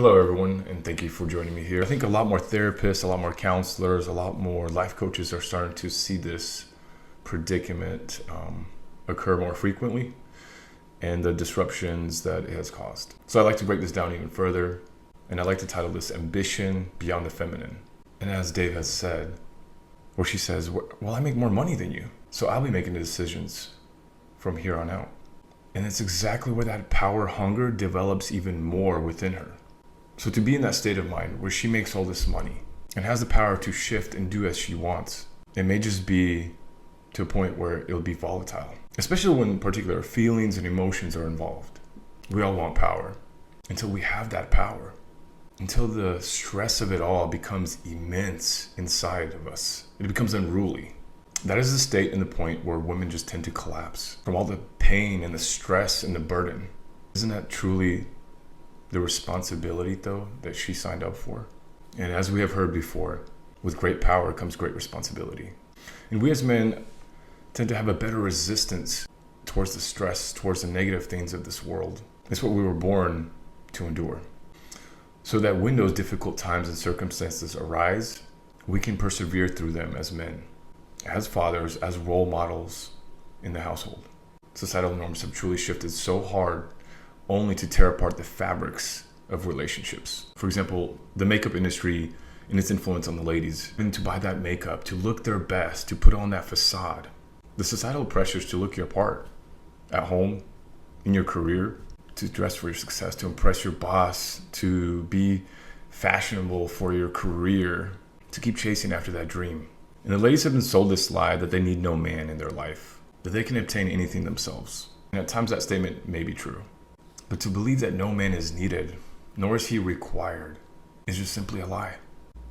Hello, everyone, and thank you for joining me here. I think a lot more therapists, a lot more counselors, a lot more life coaches are starting to see this predicament occur more frequently and the disruptions that it has caused. So I'd like to break this down even further, and I'd like to title this Ambition Beyond the Feminine. And as Dave has said, where she says, well, I make more money than you, so I'll be making the decisions from here on out. And it's exactly where that power hunger develops even more within her. So to be in that state of mind where she makes all this money and has the power to shift and do as she wants, it may just be to a point where it'll be volatile, especially when particular feelings and emotions are involved. We all want power until we have that power, until the stress of it all becomes immense inside of us. It becomes unruly. That is the state and the point where women just tend to collapse from all the pain and the stress and the burden. Isn't that truly the responsibility, though, that she signed up for? And as we have heard before, with great power comes great responsibility. And we as men tend to have a better resistance towards the stress, towards the negative things of this world. It's what we were born to endure. So that when those difficult times and circumstances arise, we can persevere through them as men, as fathers, as role models in the household. Societal norms have truly shifted so hard only to tear apart the fabrics of relationships. For example, the makeup industry and its influence on the ladies, and to buy that makeup, to look their best, to put on that facade. The societal pressures to look your part at home, in your career, to dress for your success, to impress your boss, to be fashionable for your career, to keep chasing after that dream. And the ladies have been sold this lie that they need no man in their life, that they can obtain anything themselves. And at times that statement may be true. But to believe that no man is needed, nor is he required, is just simply a lie.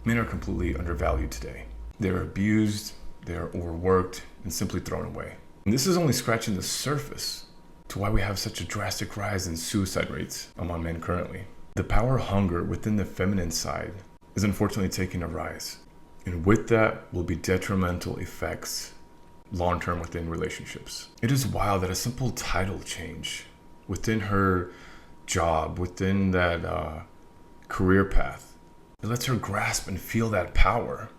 Men are completely undervalued today. They're abused, they're overworked, and simply thrown away. And this is only scratching the surface to why we have such a drastic rise in suicide rates among men currently. The power hunger within the feminine side is unfortunately taking a rise. And with that will be detrimental effects long-term within relationships. It is wild that a simple title change within her job, within that career path, it lets her grasp and feel that power.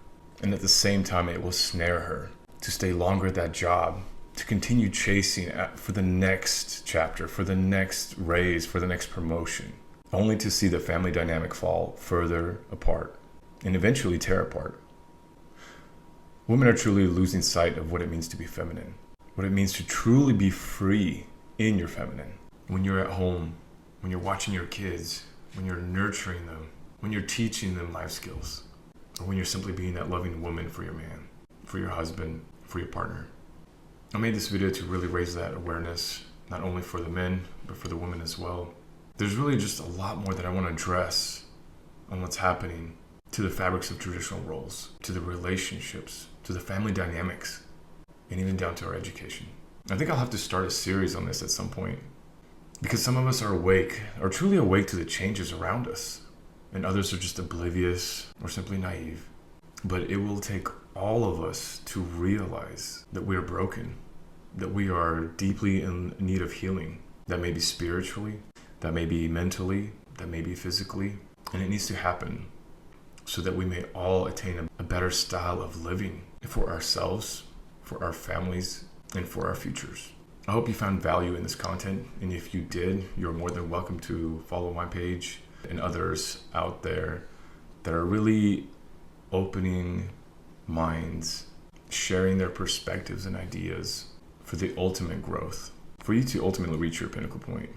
And at the same time, it will snare her to stay longer at that job, to continue chasing for the next chapter, for the next raise, for the next promotion, only to see the family dynamic fall further apart and eventually tear apart. Women are truly losing sight of what it means to be feminine, what it means to truly be free in your feminine. When you're at home, when you're watching your kids, when you're nurturing them, when you're teaching them life skills, or when you're simply being that loving woman for your man, for your husband, for your partner. I made this video to really raise that awareness, not only for the men, but for the women as well. There's really just a lot more that I want to address on what's happening to the fabrics of traditional roles, to the relationships, to the family dynamics, and even down to our education. I think I'll have to start a series on this at some point, because some of us are truly awake to the changes around us, and others are just oblivious or simply naive. But it will take all of us to realize that we are broken, that we are deeply in need of healing. That may be spiritually, that may be mentally, that may be physically, and it needs to happen so that we may all attain a better style of living for ourselves, for our families, and for our futures. I hope you found value in this content, and if you did, you're more than welcome to follow my page and others out there that are really opening minds, sharing their perspectives and ideas for the ultimate growth, for you to ultimately reach your pinnacle point.